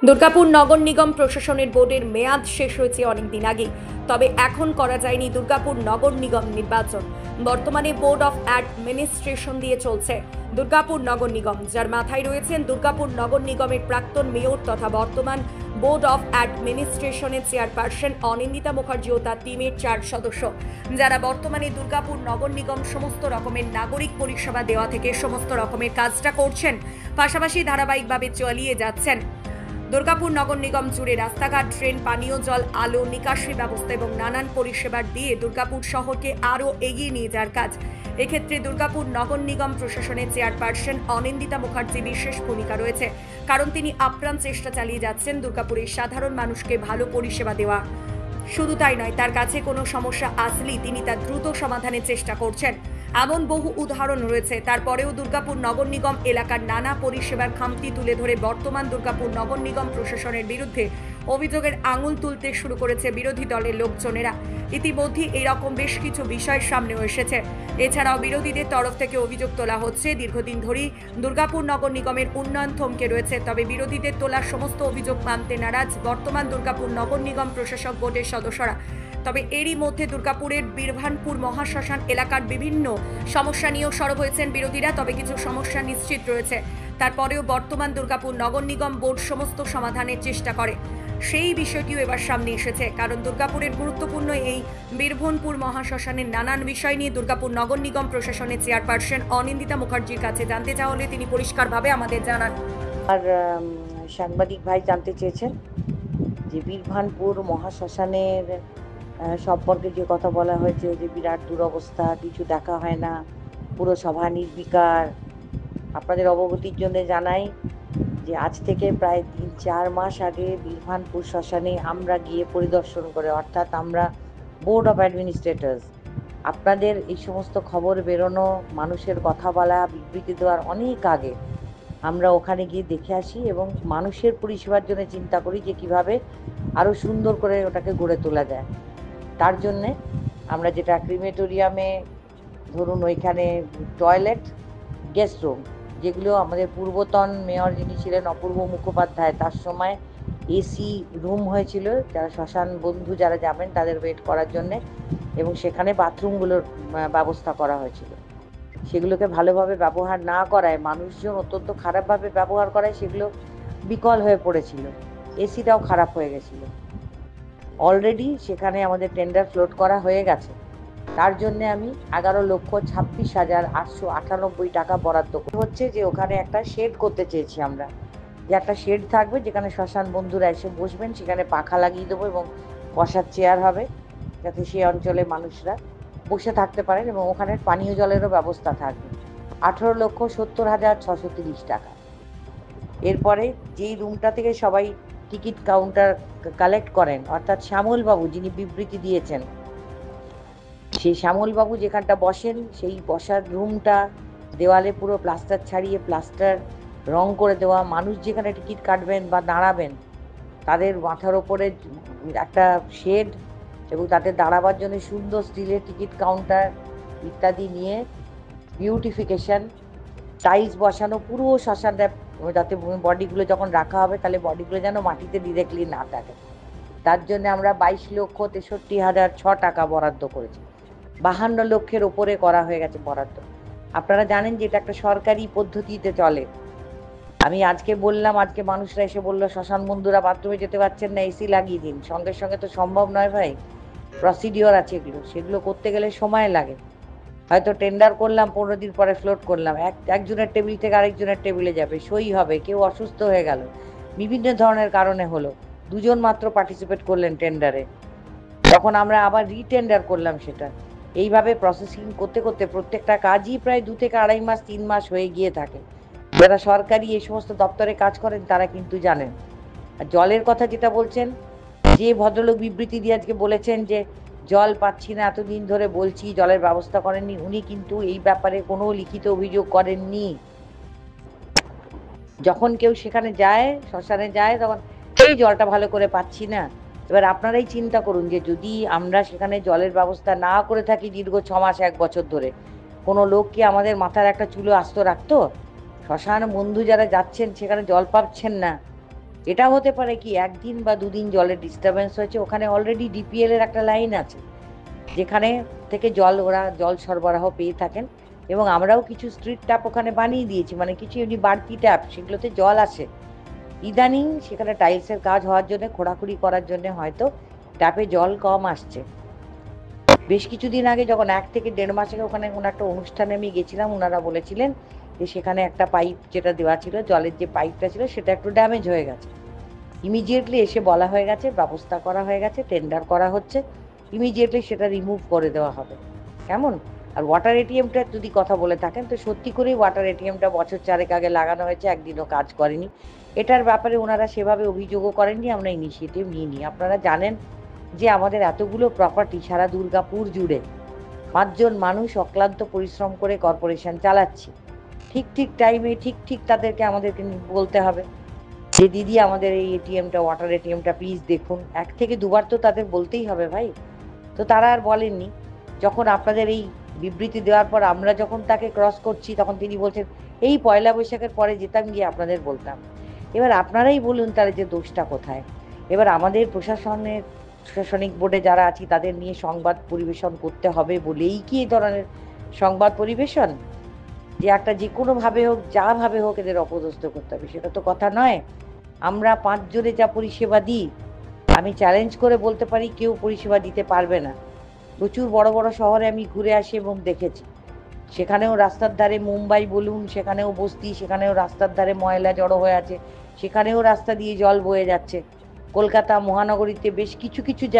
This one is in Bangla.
দুর্গাপুর নগর নিগম প্রশাসনের বোর্ডের মেয়াদ শেষ হয়েছে অনেকদিন আগে, তবে এখন করা যায়নি দুর্গাপুর নগর নিগম নির্বাচন। বর্তমানে বোর্ড অফ অ্যাডমিনিস্ট্রেশন দিয়ে চলছে দুর্গাপুর নগর নিগম, যার মাথায় রয়েছেন দুর্গাপুর নগর নিগমের প্রাক্তন মেয়র তথা বর্তমান বোর্ড অফ অ্যাডমিনিস্ট্রেশনের চেয়ারপারসন অনিন্দিতা মুখার্জি ও তার টিমের 4 সদস্য, যারা বর্তমানে দুর্গাপুর নগর নিগম সমস্ত রকমের নাগরিক পরিষেবা দেওয়া থেকে সমস্ত রকমের কাজটা করছেন, পাশাপাশি ধারাবাহিকভাবে চালিয়ে যাচ্ছেন। দুর্গাপুর নগর নিগম জুড়ে রাস্তাঘাট, ট্রেন, পানীয় জল, আলো, নিকাশি ব্যবস্থা এবং নানান পরিষেবার দিয়ে দুর্গাপুর শহরকে আরও এগিয়ে নিয়ে যাওয়ার কাজ। এক্ষেত্রে দুর্গাপুর নগর নিগম প্রশাসনের চেয়ারপারসন অনিন্দিতা মুখার্জি বিশেষ ভূমিকা রয়েছে, কারণ তিনি আপ্রাণ চেষ্টা চালিয়ে যাচ্ছেন দুর্গাপুরের সাধারণ মানুষকে ভালো পরিষেবা দেওয়া। শুধু তাই নয়, তার কাছে কোনো সমস্যা আসলেই তিনি তার দ্রুত সমাধানের চেষ্টা করছেন। এমন বহু উদাহরণ রয়েছে। তারপরেও দুর্গাপুর নগর নিগম এলাকার নানা পরিষেবার খামতি তুলে ধরে বর্তমান দুর্গাপুর নগর নিগম প্রশাসনের বিরুদ্ধে অভিযোগের আঙুল তুলতে শুরু করেছে বিরোধী দলের লোকজনেরা। ইতিমধ্যে এরকম বেশ কিছু বিষয় সামনে এসেছে। এছাড়াও বিরোধীদের তরফ থেকে অভিযোগ তোলা হচ্ছে, দীর্ঘদিন ধরেই দুর্গাপুর নগর নিগমের উন্নয়ন থমকে রয়েছে। তবে বিরোধীদের তোলা সমস্ত অভিযোগ মানতে নারাজ বর্তমান দুর্গাপুর নগর নিগম প্রশাসক বোর্ডের সদস্যরা। তবে এরই মধ্যে দুর্গাপুরের বীরভানপুর মহাশ্মশান এলাকার বিভিন্ন সমস্যা নিয়েও সরব হয়েছেন বিরোধীরা। তবে কিছু সমস্যা নিশ্চিত রয়েছে, তারপরেও বর্তমান দুর্গাপুর নগর নিগম বোর্ড সমস্ত সমাধানের চেষ্টা করে। সেই বিষয়টিও এবার সামনে এসেছে, কারণ দুর্গাপুরের গুরুত্বপূর্ণ এই বীরভনপুর মহাশ্মশানের নানান বিষয় নিয়ে দুর্গাপুর নগর নিগম প্রশাসনের চেয়ারপারসন অনিন্দিতা মুখার্জির কাছে জানতে চাওয়া হলে তিনি পরিষ্কারভাবে আমাদের জানান। আর সাংবাদিক ভাই জানতে চেয়েছেন যে বীরভানপুর মহাশ্মশানের সম্পর্কে যে কথা বলা হয়েছে, যে বিরাট দুরবস্থা, কিছু দেখা হয় না, পুরসভা নির্বিকার। আপনাদের অবগতির জন্য জানাই যে আজ থেকে প্রায় 3-4 মাস আগে বীরভানপুর শ্মশানে আমরা গিয়ে পরিদর্শন করে, অর্থাৎ আমরা বোর্ড অফ অ্যাডমিনিস্ট্রেটরস, আপনাদের এই সমস্ত খবর বেরোনো, মানুষের কথা বলা, বিবৃতি দেওয়ার অনেক আগে আমরা ওখানে গিয়ে দেখে আসি এবং মানুষের পরিষেবার জন্য চিন্তা করি যে কিভাবে আরও সুন্দর করে ওটাকে গড়ে তোলা যায়। তার জন্যে আমরা যেটা ক্রিমেটোরিয়ামে ধরুন ওইখানে টয়লেট, গেস্ট রুম, যেগুলো আমাদের পূর্বতন মেয়র যিনি ছিলেন অপূর্ব মুখোপাধ্যায়, তার সময় এসি রুম হয়েছিল যারা শ্মশান বন্ধু যারা যাবেন তাদের ওয়েট করার জন্যে, এবং সেখানে বাথরুমগুলোর ব্যবস্থা করা হয়েছিল। সেগুলোকে ভালোভাবে ব্যবহার না করায়, মানুষজন অত্যন্ত খারাপভাবে ব্যবহার করায় সেগুলো বিকল হয়ে পড়েছিল, এসিটাও খারাপ হয়ে গেছিলো। অলরেডি সেখানে আমাদের টেন্ডার ফ্লোট করা হয়ে গেছে। তার জন্য আমি 11,26,898 টাকা বরাদ্দ হচ্ছে, যে ওখানে একটা শেড করতে চেয়েছি আমরা, যে একটা শেড থাকবে যেখানে শ্মশান বন্ধুরা এসে বসবেন, সেখানে পাখা লাগিয়ে দেবো এবং বসার চেয়ার হবে যাতে সেই অঞ্চলে মানুষরা বসে থাকতে পারেন, এবং ওখানে পানীয় জলেরও ব্যবস্থা থাকবে। 18,70,630 টাকা। এরপরে যেই রুমটা থেকে সবাই টিকিট কাউন্টার কালেক্ট করেন, অর্থাৎ শ্যামলবাবু যিনি বিবৃতি দিয়েছেন, সেই শ্যামলবাবু যেখানটা বসেন সেই বসার রুমটা দেওয়ালে পুরো প্লাস্টার ছাড়িয়ে প্লাস্টার রং করে দেওয়া, মানুষ যেখানে টিকিট কাটবেন বা দাঁড়াবেন তাদের মাথার ওপরে একটা শেড এবং তাদের দাঁড়াবার জন্য সুন্দর স্টিলের টিকিট কাউন্টার ইত্যাদি নিয়ে বিউটিফিকেশন, টাইলস বসানো পুরো শ্মশানটা, যাতে বডিগুলো যখন রাখা হবে তাহলে বডিগুলো যেন মাটিতে ডিরেক্টলি না থাকে। তার জন্য আমরা 22,63,006 টাকা বরাদ্দ করেছি। 52 লক্ষের ওপরে করা হয়ে গেছে বরাদ্দ। আপনারা জানেন যে এটা একটা সরকারি পদ্ধতিতে চলে। আমি আজকে বললাম, আজকে মানুষরা এসে বললো শ্মশান বন্ধুরা বাথরুমে যেতে পারছেন না, এসি লাগিয়ে দিন। সঙ্গে সঙ্গে তো সম্ভব নয় ভাই, প্রসিডিওর আছে সেগুলো করতে গেলে সময় লাগে। হয়তো টেন্ডার করলাম, 15 দিন পরে ফ্লোট করলাম, একজনের টেবিল থেকে আরেকজনের টেবিলে যাবে, সই হবে, কেউ অসুস্থ হয়ে গেল, বিভিন্ন ধরনের কারণে হলো, 2 জন মাত্র পার্টিসিপেট করলেন টেন্ডারে, তখন আমরা আবার রিটেন্ডার করলাম সেটা। এইভাবে প্রসেসিং করতে করতে প্রত্যেকটা কাজই প্রায় 2 থেকে 2.5 মাস 3 মাস হয়ে গিয়ে থাকে। যারা সরকারি এই সমস্ত দপ্তরে কাজ করেন তারা কিন্তু জানেন। আর জলের কথা যেটা বলছেন, যে ভদ্রলোক বিবৃতি দিয়ে আজকে বলেছেন যে জল পাচ্ছি না, এতদিন ধরে বলছি জলের ব্যবস্থা করেননি, উনি কিন্তু এই ব্যাপারে কোনো লিখিত অভিযোগ করেননি। যখন কেউ সেখানে যায়, শ্মশানে যায়, তখন এই জলটা ভালো করে পাচ্ছি না। এবার আপনারাই চিন্তা করুন যে যদি আমরা সেখানে জলের ব্যবস্থা না করে থাকি দীর্ঘ 6 মাস 1 বছর ধরে, কোনো লোক কি আমাদের মাথার একটা চুলো আস্ত রাখতো? শ্মশান বন্ধু যারা যাচ্ছেন সেখানে জল পাচ্ছেন না, এটা হতে পারে কি একদিন বা দুদিন জলের ডিস্টারবেন্স হয়েছে, ওখানে অলরেডি ডিপিএল এর একটা লাইন আছে যেখানে থেকে ওরা জল সরবরাহ পেয়ে থাকেন, এবং আমরাও কিছু স্ট্রিট ট্যাপ ওখানে বানিয়ে দিয়েছি, মানে কিছু এমনি বাড়তি ট্যাপ, সেগুলোতে জল আসে। ইদানিং সেখানে টাইলসের কাজ হওয়ার জন্য, খোঁড়াখুড়ি করার জন্য হয়তো ট্যাপে জল কম আসছে। বেশ কিছুদিন আগে যখন 1 থেকে 1.5 মাস আগে ওখানে কোনো একটা অনুষ্ঠানে আমি গেছিলাম, ওনারা বলেছিলেন যে সেখানে একটা পাইপ যেটা দেওয়া ছিল, জলের যে পাইপটা ছিল সেটা একটু ড্যামেজ হয়ে গেছে। ইমিডিয়েটলি এসে বলা হয়ে গেছে, ব্যবস্থা করা হয়ে গেছে, টেন্ডার করা হচ্ছে, ইমিডিয়েটলি সেটা রিমুভ করে দেওয়া হবে। কেমন? আর ওয়াটার এটিএমটা যদি কথা বলে থাকেন, তো সত্যি করেই ওয়াটার এটিএমটা বছর 4 আগে লাগানো হয়েছে, একদিনও কাজ করেনি। এটার ব্যাপারে ওনারা সেভাবে অভিযোগও করেননি, আমরা ইনিশিয়েটিভ নিইনি। আপনারা জানেন যে আমাদের এতগুলো প্রপার্টি সারা দুর্গাপুর জুড়ে 5 জন মানুষ অক্লান্ত পরিশ্রম করে কর্পোরেশন চালাচ্ছি। ঠিক টাইমে ঠিক তাদেরকে আমাদেরকে বলতে হবে যে দিদি আমাদের এই এটিএমটা, ওয়াটার এটিএমটা প্লিজ দেখুন। 1 থেকে 2 বার তো তাদের বলতেই হবে ভাই। তো তারা আর বলেননি। যখন আপনাদের এই বিবৃতি দেওয়ার পর আমরা যখন তাকে ক্রস করছি, তখন তিনি বলছেন এই পয়লা বৈশাখের পরে যেতাম, গিয়ে আপনাদের বলতাম। এবার আপনারাই বলুন তাহলে যে দোষটা কোথায়। এবার আমাদের প্রশাসনিক বোর্ডে যারা আছি তাদের নিয়ে সংবাদ পরিবেশন করতে হবে বলেই কি এই ধরনের সংবাদ পরিবেশন, যে একটা যে কোনোভাবে হোক, যা ভাবে হোক এদের অপদস্থ করতে হবে, সেটা তো কথা নয়। আমরা 5 জনে যা পরিষেবা দিই, আমি চ্যালেঞ্জ করে বলতে পারি কেউ পরিষেবা দিতে পারবে না। প্রচুর বড় বড় শহরে আমি ঘুরে আসি এবং দেখেছি, সেখানেও রাস্তার ধারে, মুম্বাই বলুন, সেখানেও বস্তি, সেখানেও রাস্তার ধারে ময়লা জড়ো হয়ে আছে, সেখানেও রাস্তা দিয়ে জল বয়ে যাচ্ছে। কলকাতা মহানগরীতে বেশ কিছু জায়গায়